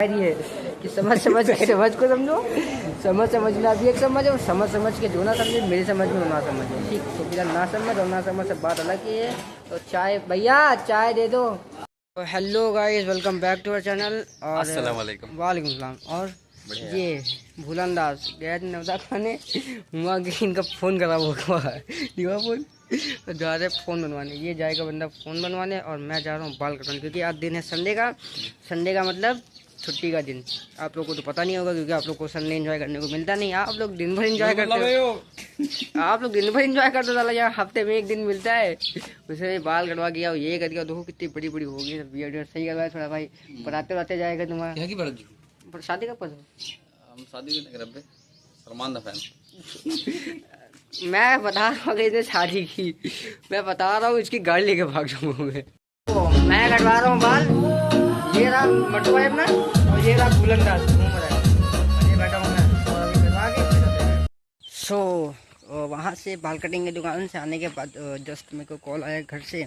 ये कि समझ समझ के समझ को समझो, समझ समझना भी एक समझ और समझ के जो ना समझे मेरी समझ में ना समझो, ठीक। तो फिर ना समझ और ना समझ सब बात अलग ही है। तो चाय भैया चाय दे दो। तो hello guys, welcome back to our channel. और अस्सलाम वालेकुम। वालेकुम सलाम। और ये भूलंदाज गया नवदा खाने हुआ कि इनका फ़ोन खराब हो गया है, फ़ोन तो जा रहे फ़ोन बनवाने। ये जाएगा बंदा फ़ोन बनवाने और मैं जा रहा हूँ बाल कटवाने, क्योंकि आज दिन है संडे का। संडे का मतलब छुट्टी का दिन। आप लोग को तो पता नहीं होगा, क्योंकि आप लोग को संडे एंजॉय करने को मिलता नहीं। आप लोग दिन भर एंजॉय करते हो, आप लोग दिन भर एंजॉय करते हो। यहाँ हफ्ते में एक दिन मिलता है, उसे बाल कटवा किया, ये कर दिया। देखो कितनी बड़ी बड़ी होगी, बियर्ड सही करवाया थोड़ा भाई। पढ़ाते रहते जाएगा तुम्हारा। क्या की पढ़ती शादी कब पर? हम शादी नहीं कर रहे, सलमान द फैन। मैं बता रहा हूँ, अगर इसने शादी की, मैं बता रहा हूँ इसकी गाड़ी लेके भाग जाऊंगा मैं। तो मैं कटवा रहा हूँ बाल। ये रहा मटू भाई अपना, और ये रहा बुलंदाज घूम रहा है, और ये बैठा हूँ मैं। और अभी कटवा के सो वहाँ से बाल कटिंग की दुकान से आने के बाद जस्ट मेरे को कॉल आया घर से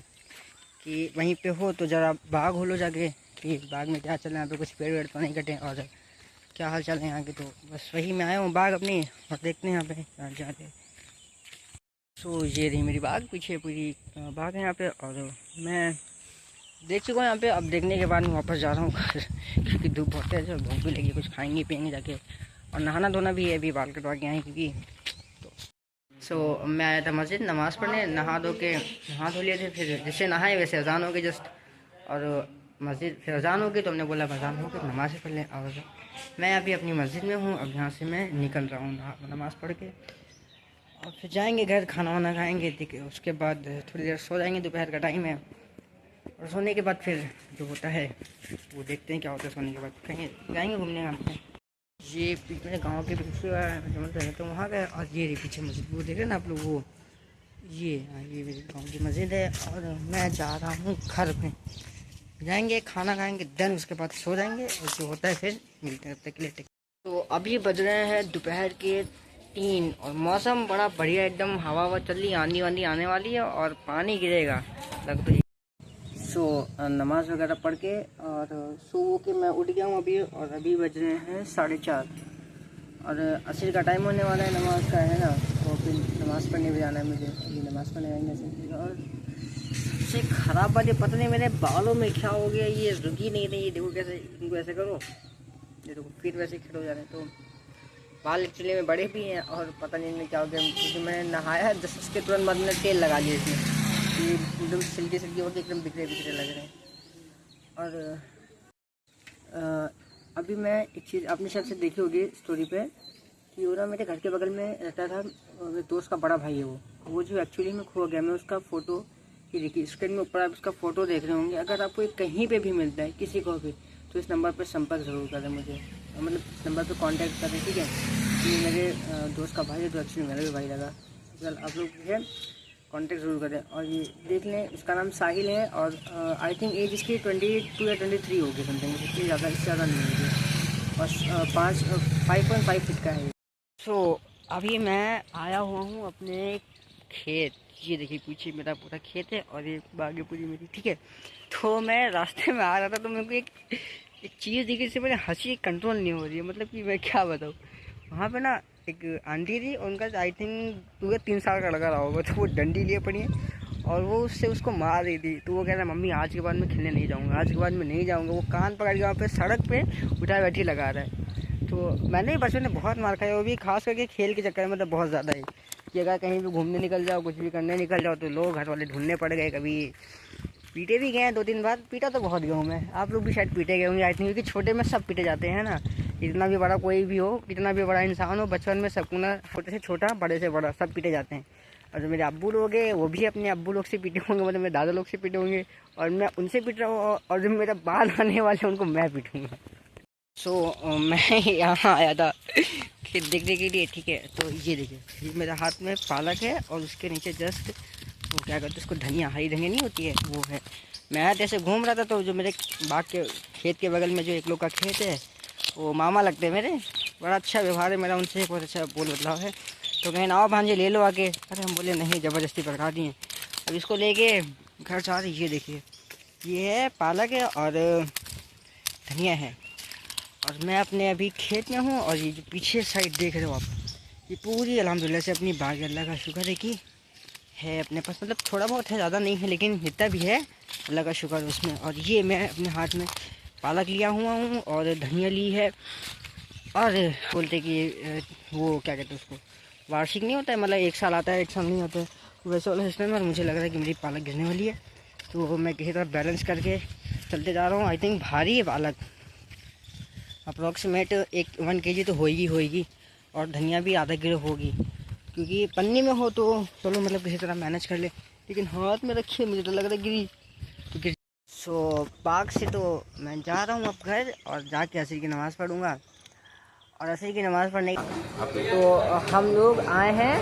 कि वहीं पे हो तो ज़रा बाग हो लो जाके, कि बाग में क्या चल रहा है, यहाँ पे कुछ पेड़ वेड़ तो नहीं कटे, और क्या हाल चाल है यहाँ के। तो बस वही मैं आया हूँ बाग अपनी, और देखते हैं यहाँ पे क्या जाते। सो ये रही मेरी बाग, पीछे पूरी बाग है यहाँ पे। और मैं देख चुका हूँ यहाँ पे। अब देखने के बाद मैं वापस जा रहा हूँ घर, क्योंकि धूप बहुत है, भूख भी लगी, कुछ खाएंगे पियेंगे जाके। और नहाना धोना भी है, अभी बाल कटवा के आए क्योंकि। तो सो मैं आया था मस्जिद नमाज़ पढ़ने, नहा धो लिए थे। फिर जैसे नहाए वैसे अजान हो गई जस्ट, और मस्जिद फिर अजान हो गई, तो हमने बोला अजान हो गई नमाज़ पढ़ लें। और मैं अभी अपनी मस्जिद में हूँ, अब यहाँ से मैं निकल रहा हूँ नमाज़ पढ़ के, और फिर जाएंगे घर, खाना वाना खाएंगे। ठीक है, उसके बाद थोड़ी देर सो जाएंगे, दोपहर का टाइम है। और सोने के बाद फिर जो होता है वो देखते हैं क्या होता है। सोने के बाद कहीं जाएंगे घूमने यहाँ पे। ये मेरे गांव के पीछे तो वहाँ का। और ये रही पीछे मस्जिद, वो देख रहे हैं ना आप लोग, वो ये ये मेरे गांव की मस्जिद है। और मैं जा रहा हूँ घर में, जाएंगे खाना खाएंगे, देन उसके बाद सो जाएंगे, और जो होता है फिर मिलते हैं। तब तक के लिए तो अभी बज रहे हैं दोपहर के 3, और मौसम बड़ा बढ़िया, एकदम हवा हवा चल रही है, आंधी वांधी आने वाली है, और पानी गिरेगा लग तो। सो नमाज़ वगैरह पढ़ के और सो के मैं उठ गया हूँ अभी, और अभी बज रहे हैं 4:30, और असर का टाइम होने वाला है, नमाज का है ना। तो फिर नमाज़ पढ़ने भी जाना है मुझे, अभी नमाज़ पढ़ने जाएंगे। और सबसे ख़राब बात ये, पता नहीं मेरे बालों में क्या हो गया, ये रुक ही नहीं रही। देखो कैसे, इनको ऐसे करो, ये देखो फिर वैसे खड़े हो जा रहे हैं। तो बाल एक्चुअली में बड़े भी हैं, और पता नहीं इनमें क्या हो गया, क्योंकि मैंने नहाया है जस्ट उसके तुरंत बाद मैंने तेल लगा लिया इसमें, ये एकदम सिल्की सिल्की होकर एकदम बिखरे बिखरे लग रहे हैं। और अभी मैं एक चीज़ आपने शायद से देखी होगी स्टोरी पे, कि वो ना मेरे घर के बगल में रहता था, मेरे दोस्त का बड़ा भाई है वो जो एक्चुअली में खो गया। मैं उसका फ़ोटो, ये देखिए स्क्रीन में ऊपर आप उसका फ़ोटो देख रहे होंगे। अगर आपको कहीं पे भी मिलता है किसी को भी, तो इस नंबर पर संपर्क ज़रूर करें मुझे, मतलब इस नंबर पर कांटेक्ट करें, ठीक है। कि मेरे दोस्त का भाई है, तो एक्चुअली मेरा भी भाई लगा। चल आप लोग जो है कांटेक्ट ज़रूर करें। और ये देख लें, इसका नाम साहिल है, और आई थिंक एज इसकी 22 या 23 होगी समथिंग, इससे ज़्यादा नहीं होगी। और 5.5 फीट का है। सो अभी मैं आया हुआ हूँ अपने खेत, ये देखिए पीछे मेरा पूरा खेत है, और ये बागी पूरी मेरी, ठीक है। तो मैं रास्ते में आ रहा था, तो मेरे को एक चीज़ दिखी, इससे मेरी हंसी कंट्रोल नहीं हो रही है। मतलब कि मैं क्या बताऊँ, वहाँ पे ना एक आंटी थी, उनका आई थिंक 2 या 3 साल का लड़का रहा होगा। तो वो डंडी लिए पड़ी है, और वो उससे उसको मार रही थी। तो वो कह रहा मम्मी आज के बाद मैं खेलने नहीं जाऊँगा, आज के बाद मैं नहीं जाऊँगा। वो कान पकड़ के वहाँ पे सड़क पे उठा बैठी लगा रहा है। तो मैंने भी बचपन में बहुत मार खाया, वो भी खास करके खेल के चक्कर में, मतलब बहुत ज़्यादा ही, कि अगर कहीं भी घूमने निकल जाओ, कुछ भी करने निकल जाओ, तो लोग घर वाले ढूंढने पड़ गए। कभी पीटे भी गए हैं 2-3 बार, पीटा तो बहुत गया हूँ मैं। आप लोग भी शायद पीटे गए होंगे आई थिंक, क्योंकि छोटे में सब पीटे जाते हैं ना। इतना भी बड़ा कोई भी हो, कितना भी बड़ा इंसान हो, बचपन में सबको ना, छोटे से छोटा बड़े से बड़ा सब पीटे जाते हैं। और जो मेरे अब्बू लोग हैं, वो भी अपने अब्बू लोग से पीटे होंगे, मतलब मेरे दादा लोग से पीटे होंगे, और मैं उनसे पीट रहा हूँ। और जो मेरा बाल आने वाले उनको मैं पीटूँगा। सो मैं यहाँ आया था खेत देखने के लिए, ठीक है। तो ये देखिए, ये मेरे हाथ में पालक है, और उसके नीचे जस्ट वो क्या कहते हैं उसको, धनिया, हरी धनिया नहीं होती है, वो है। मैं ऐसे घूम रहा था, तो जो मेरे बाग के खेत के बगल में जो एक लोग का खेत है, वो मामा लगते हैं मेरे, बड़ा अच्छा व्यवहार है मेरा उनसे, बहुत अच्छा बोल बदलाव है। तो कहें आओ भांजे ले लो आके, अरे हम बोले नहीं, ज़बरदस्ती पकड़ा दिए। अब इसको लेके घर जा रहे। ये देखिए, ये है पालक है और धनिया है। और मैं अपने अभी खेत में हूँ। और ये जो पीछे साइड देख रहे हो आप, ये पूरी अल्हम्दुलिल्लाह से अपनी बाग, अल्लाह का शुक्र है कि है अपने पास, मतलब थोड़ा बहुत है, ज़्यादा नहीं है, लेकिन जितना भी है अल्लाह का शुक्र है उसमें। और ये मैं अपने हाथ में पालक लिया हुआ हूँ और धनिया ली है। और बोलते कि वो क्या कहते हैं उसको, वार्षिक नहीं होता है, मतलब एक साल आता है एक साल नहीं आता है, वैसे वाला सिस्टम है। और मुझे लग रहा है कि मेरी पालक गिरने वाली है, तो मैं किसी तरह बैलेंस करके चलते जा रहा हूँ। आई थिंक भारी है पालक, अप्रॉक्सीमेट 1 kg तो होएगी। और धनिया भी आधा किलो होगी, क्योंकि पन्नी में हो तो चलो मतलब किसी तरह मैनेज कर ले, लेकिन हाथ में रखिए मुझे तो लग रहा है गिरी। सो बाग से तो मैं जा रहा हूँ अब घर, और जाके असर की नमाज़ पढ़ूँगा। और असर की नमाज़ पढ़ने तो हम लोग आए हैं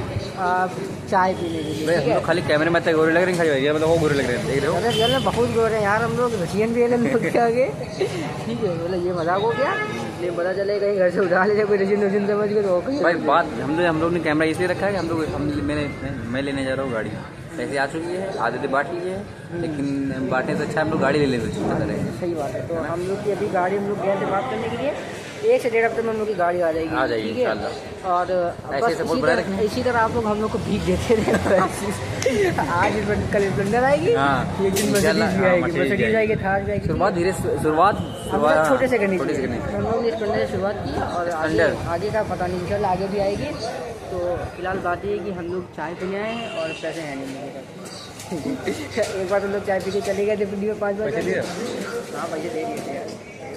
चाय पीने के लिए। हम लोग खाली कैमरे में इतने गोरे लग रहे हैं, खाली मतलब वो गोरे लग रहे हैं, देख रहे हो? अरे रियल में बहुत गोरे हैं यार हम लोग, रशियन भी है हम लोग के आगे। ठीक है, मतलब ये मजाक हो गया, नहीं पता चले कहीं घर से उठा ले कोई रशियन समझ के तो भाई बात हम लोग ने कैमरा इसलिए रखा है कि मैं लेने जा रहा हूँ गाड़ी, पैसे आ चुकी है, आधे बांट लिए है, लेकिन बांटने से अच्छा हम लोग गाड़ी ले लेते हैं। सही बात है। तो हम लोग की अभी गाड़ी, हम लोग गए थे बात करने के लिए, 1 से 1.5 हफ्ते में हम लोग की गाड़ी आ जाएगी इंशाल्लाह। और बस इसी तरह आप लोग हम लोग को भीख देते रहे। आज कल स्प्लेंडर आएगी, एक दिन मर्सिडीज भी आएगी, थार भी आएगी। शुरुआत छोटे से करनी चाहिए। हम लोग ने स्प्लेंडर से शुरुआत की और आगे का पता नहीं, इंशाल्लाह आगे भी आएगी। तो फिलहाल बात ये है कि हम लोग चाय पीने आए हैं और पैसे हैं नहीं मेरे। एक बार हम लोग चाय पी के चले गए थे, पिंडी में 5 बार। हाँ पैसे दे दिए थे यार,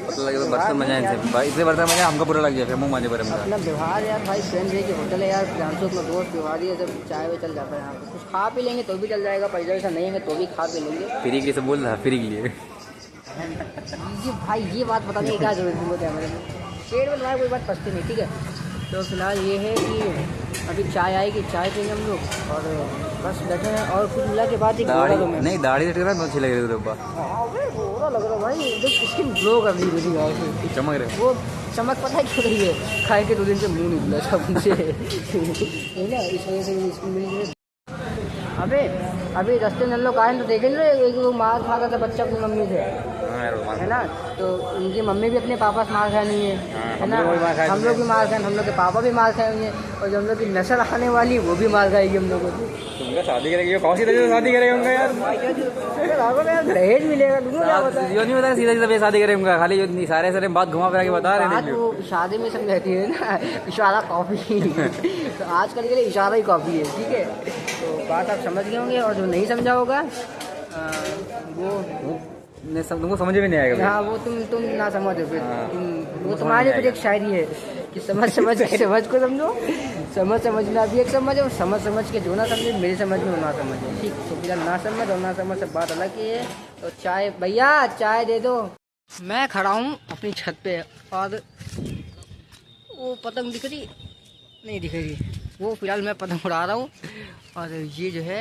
बर्तन मजा इसलिए बर्तन मजा हमको बुरा लग गया, मुँह माने पर अपना व्यवहार यार भाई, फ्रेंड है कि होटल है यार, जानते हो अपना दोस्त व्यवहार ही है, जब चाय में चल जाता है यहाँ पे, कुछ खा पी लेंगे तो भी चल जाएगा, पैसा वैसा नहीं है तो भी खा पी लेंगे। फ्री के लिए बोल रहा, फ्री के लिए ये भाई ये बात बताने की क्या जरूरत है कैमरे में, पेड़ में तुम्हारी कोई बात पछती नहीं। ठीक है, तो फिलहाल ये है कि अभी चाय आएगी, चाय पियेंगे हम लोग और बस बैठे हैं। और कुछ मिला के बाद नहीं दाढ़ी अच्छी लग रही है, गोरा लग रहा भाई, स्किन ग्लो कर रही है, चमक रहे। वो चमक पता है क्यों रही है, खाए के 2 दिन से मुँह नहीं खुला सब मुझे ना, इस वजह से स्किन मिली। अभी रास्ते में हम लोग आए तो देखेंगे एक मार खा रहा था बच्चा अपनी मम्मी से, है ना, तो उनकी मम्मी भी अपने पापा से मार खाए नहीं है ना, हम लोग भी मार खाए, हम लोग के पापा भी मार खाए होंगे, और जो हम लोग की नस्ल आने वाली वो भी मार खाएगी हम लोगों को। शादी करेगी, कौन सी तरीके से शादी करेगा यार, दहेज मिलेगा नहीं बता, सीधा सीधा शादी करेगा, खाली सारे सारे बात घुमा फिरा के बता रहे हैं। वो शादी में समझाती है ना, इशारा कॉफी तो आजकल के लिए इशारा ही कॉफी है। ठीक है, तो बात आप समझ गए होंगे, और जो नहीं समझा होगा वो तुमको समझ में नहीं आएगा। हाँ, वो तुम ना समझो फिर, वो तुम्हारे फिर एक शायरी है कि समझ को समझो, समझना भी एक समझ, और समझ के जो ना समझे मेरी समझ में वो ना समझे। ठीक, तो फिलहाल ना समझ और ना समझ से बात अलग की है। तो चाय भैया चाय दे दो। मैं खड़ा हूँ अपनी छत पे और वो पतंग दिख रही नहीं, दिख रही वो, फिलहाल मैं पतंग उड़ा रहा हूँ। और ये जो है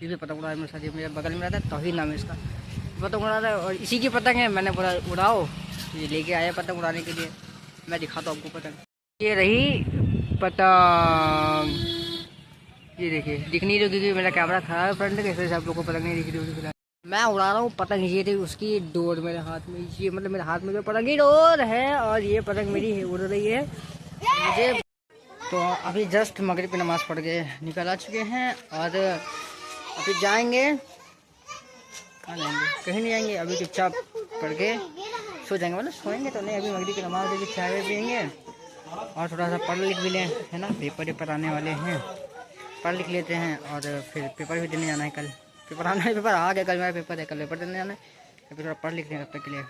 ये भी पतंग उड़ा है मेरे साथ, ये मेरे बगल में रहता है, तौहीद नाम है इसका, पतंग उड़ा रहा है। और इसी की पतंग है, मैंने बोला उड़ाओ, ये लेके आया पतंग उड़ाने के लिए। मैं दिखाता हूँ आपको पतंग, ये रही पतंग, ये देखिए दिख नहीं रही क्योंकि मेरा कैमरा खराब है फ्रंट, कैसे आप लोगों को पतंग नहीं दिख रही होगी। मैं उड़ा रहा हूँ पतंग, ये थी उसकी डोर मेरे हाथ में, ये मतलब मेरे हाथ में जो पतंग की डोर है, और ये पतंग मेरी है, उड़ रही है मुझे। तो अभी जस्ट मगरिब की नमाज़ पढ़ के निकल आ चुके हैं, और अभी जाएंगे, कहाँ जाएंगे, कहीं नहीं जाएंगे, अभी चुपचाप पढ़ के सो जाएंगे, मतलब सोएंगे तो नहीं, अभी मगरिब की नमाज़ देके चाय पियेंगे और थोड़ा सा पढ़ लिख भी लें, है ना, पेपर आने वाले हैं, पढ़ लिख लेते हैं। और फिर पेपर भी देने जाना है, कल पेपर आना है, पेपर आ गया, कल मेरा पेपर है, कल पेपर देने जाना है, फिर थोड़ा पढ़ लिख लें तब तक के लिए।